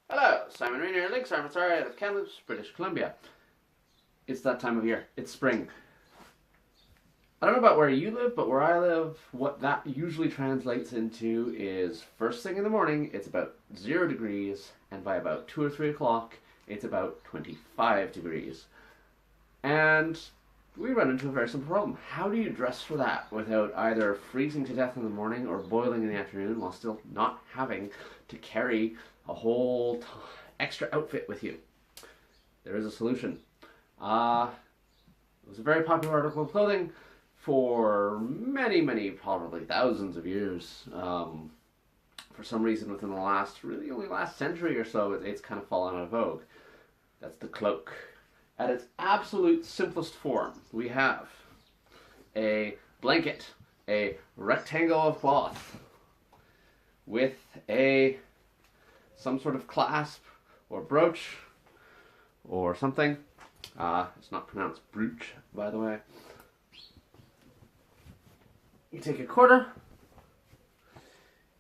Hello, Simon Rainier, Links Armatory out of Kamloops, British Columbia. It's that time of year. It's spring. I don't know about where you live, but where I live, what that usually translates into is first thing in the morning, it's about 0 degrees, and by about 2 or 3 o'clock, it's about 25 degrees. And we run into a very simple problem. How do you dress for that without either freezing to death in the morning or boiling in the afternoon while still not having to carry a whole extra outfit with you? There is a solution. It was a very popular article of clothing for many, probably thousands of years. For some reason within the last, really only last century or so, it's kind of fallen out of vogue. That's the cloak. At its absolute simplest form, we have a blanket, a rectangle of cloth with some sort of clasp or brooch or something. It's not pronounced brooch, by the way. You take a quarter,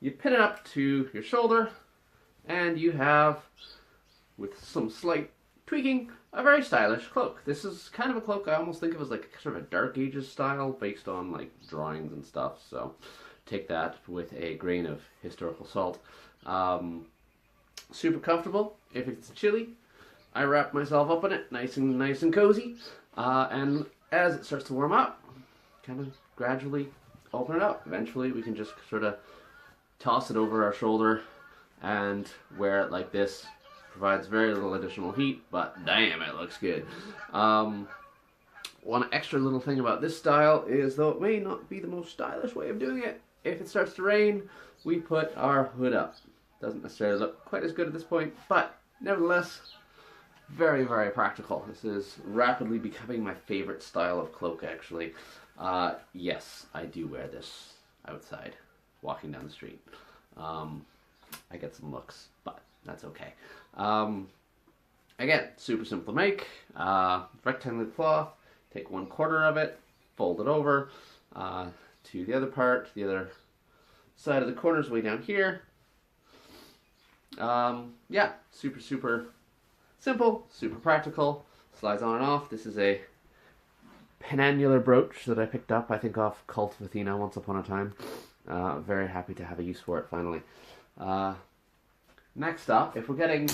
you pin it up to your shoulder, and you have, with some slight tweaking, a very stylish cloak. This is kind of a cloak I almost think of as like sort of a Dark Ages style based on like drawings and stuff, so take that with a grain of historical salt. Super comfortable. If it's chilly, I wrap myself up in it nice and cozy, and as it starts to warm up, kind of gradually open it up. Eventually we can just sort of toss it over our shoulder and wear it like this. Provides very little additional heat, but damn, it looks good. One extra little thing about this style is, though it may not be the most stylish way of doing it, if it starts to rain, we put our hood up. Doesn't necessarily look quite as good at this point, but nevertheless, very practical. This is rapidly becoming my favorite style of cloak, actually. Yes, I do wear this outside, walking down the street. I get some looks, but that's okay. Again, super simple to make. Rectangular cloth, take 1/4 of it, fold it over to the other part, the other side of the corners way down here. Yeah, super simple, super practical, slides on and off. This is a penannular brooch that I picked up, I think, off Cult of Athena once upon a time. Very happy to have a use for it finally. Next up, if we're getting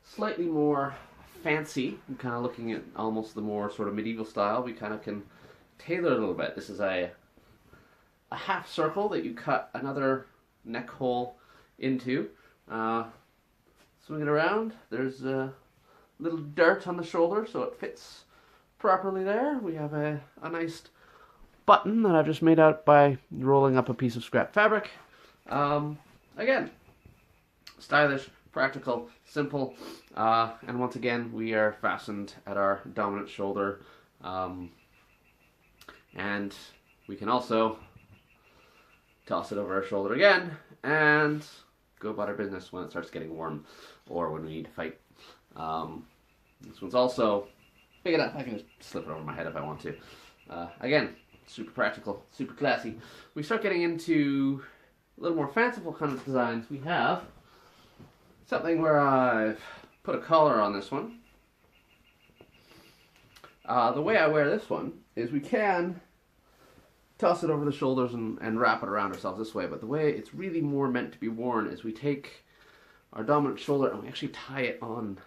slightly more fancy, and kind of looking at almost the more sort of medieval style, we kind of can tailor it a little bit. This is a half circle that you cut another neck hole into. Swing it around. There's a little dirt on the shoulder, so it fits properly there. We have a nice button that I've just made out by rolling up a piece of scrap fabric. Again, stylish, practical, simple, and once again we are fastened at our dominant shoulder, and we can also toss it over our shoulder again and go about our business when it starts getting warm or when we need to fight. This one's also big enough, I can just slip it over my head if I want to. Again, super practical, super classy. We start getting into a little more fanciful kind of designs. We have something where I've put a collar on this one. The way I wear this one is we can toss it over the shoulders and wrap it around ourselves this way, but the way it's really more meant to be worn is we take our dominant shoulder and we actually tie it on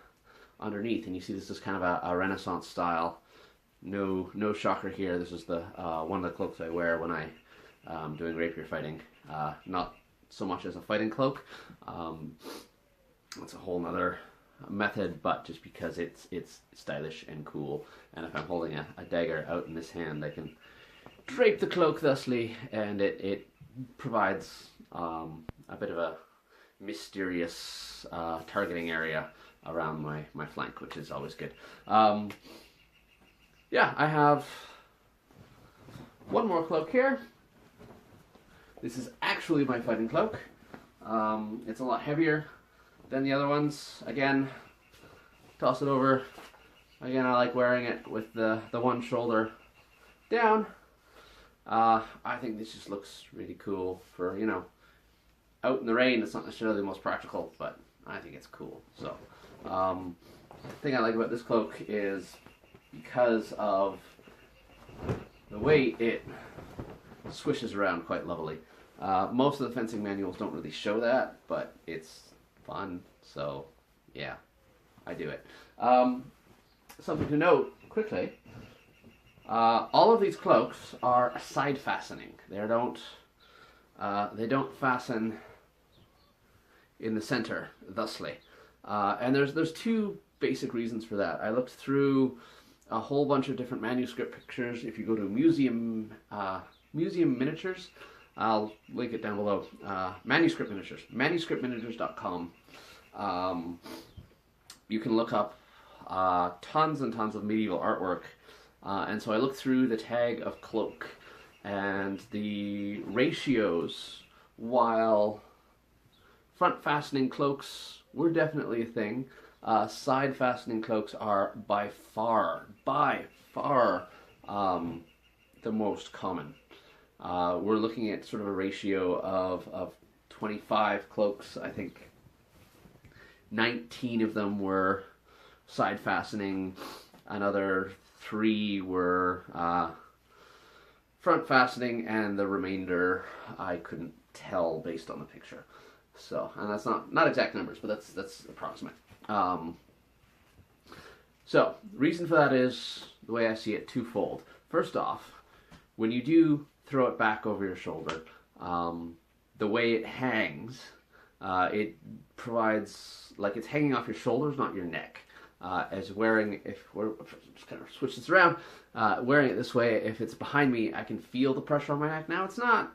underneath, and you see this is kind of a Renaissance style. No shocker here. This is the one of the cloaks I wear when I'm doing rapier fighting. Not so much as a fighting cloak. It's a whole nother method, but just because it's stylish and cool, and if I'm holding a dagger out in this hand, I can drape the cloak thusly, and it provides a bit of a mysterious targeting area around my flank, which is always good. Yeah, I have one more cloak here. This is actually my fighting cloak. It's a lot heavier than the other ones. Again, toss it over. Again, I like wearing it with the one shoulder down. I think this just looks really cool for, you know, out in the rain. It's not necessarily the most practical, but I think it's cool. So, the thing I like about this cloak is because of the way it swishes around quite lovely. Most of the fencing manuals don't really show that, but it's fun, so yeah, I do it. Something to note quickly, all of these cloaks are side fastening. They don't fasten in the center thusly. And there's two basic reasons for that. I looked through a whole bunch of different manuscript pictures. If you go to museum miniatures, I'll link it down below. Manuscript miniatures, manuscriptminiatures.com. You can look up tons and tons of medieval artwork. And so I looked through the tag of cloak, and the ratios, while front fastening cloaks were definitely a thing, side fastening cloaks are by far the most common. We're looking at sort of a ratio of 25 cloaks. I think 19 of them were side fastening, another 3 were front fastening, and the remainder I couldn't tell based on the picture. So, and that's not exact numbers, but that's approximate. So, reason for that is, the way I see it, twofold. First off, when you do throw it back over your shoulder, the way it hangs, it provides, like it's hanging off your shoulders, not your neck. As wearing, if we're just kind of switch this around, wearing it this way, if it's behind me, I can feel the pressure on my neck. Now it's not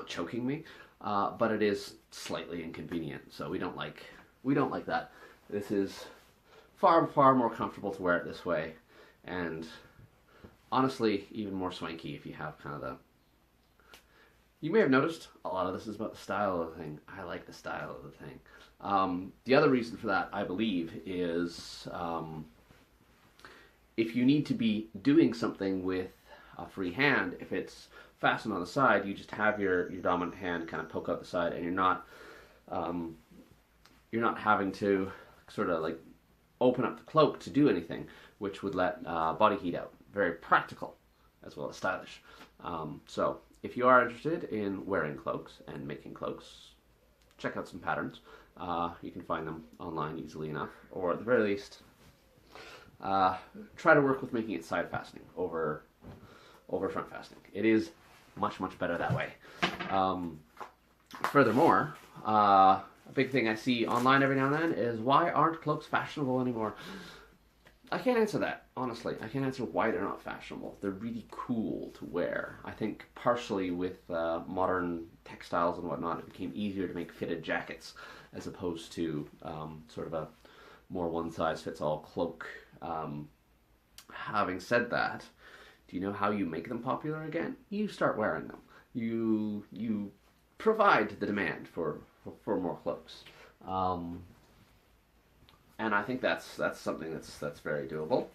choking me, but it is slightly inconvenient. So we don't like that. This is far more comfortable to wear it this way, and honestly, even more swanky if you have kind of the. You may have noticed a lot of this is about the style of the thing. I like the style of the thing. The other reason for that, I believe, is if you need to be doing something with a free hand, if it's fastened on the side, you just have your dominant hand kind of poke out the side, and you're not having to sort of like open up the cloak to do anything, which would let body heat out. Very practical as well as stylish. So if you are interested in wearing cloaks and making cloaks, check out some patterns. You can find them online easily enough, or at the very least, try to work with making it side fastening over front fastening. It is much better that way. Furthermore, a big thing I see online every now and then is, why aren't cloaks fashionable anymore? I can't answer that, honestly. I can't answer why they're not fashionable. They're really cool to wear. I think partially with modern textiles and whatnot, it became easier to make fitted jackets as opposed to sort of a more one-size-fits-all cloak. Having said that, do you know how you make them popular again? You start wearing them. You provide the demand for more cloaks. And I think that's something that's very doable.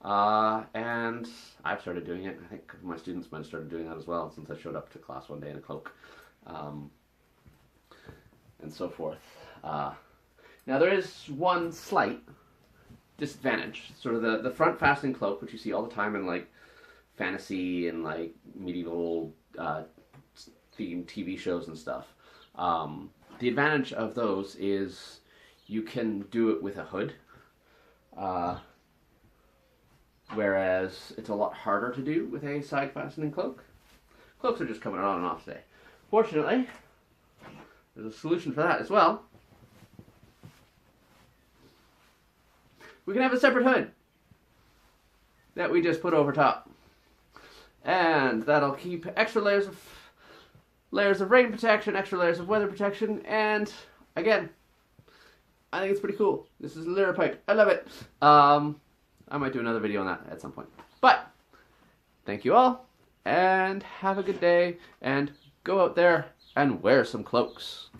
And I've started doing it. I think my students might have started doing that as well, since I showed up to class one day in a cloak. And so forth. Now there is one slight disadvantage. Sort of the front fastening cloak, which you see all the time in like fantasy and like medieval themed TV shows and stuff. The advantage of those is you can do it with a hood, whereas it's a lot harder to do with a side fastening cloak. Cloaks are just coming on and off today. Fortunately, there's a solution for that as well. We can have a separate hood that we just put over top, and that'll keep extra layers of rain protection, extra layers of weather protection, and again, I think it's pretty cool. This is a lyra pipe. I love it. I might do another video on that at some point. But thank you all, and have a good day, and go out there and wear some cloaks.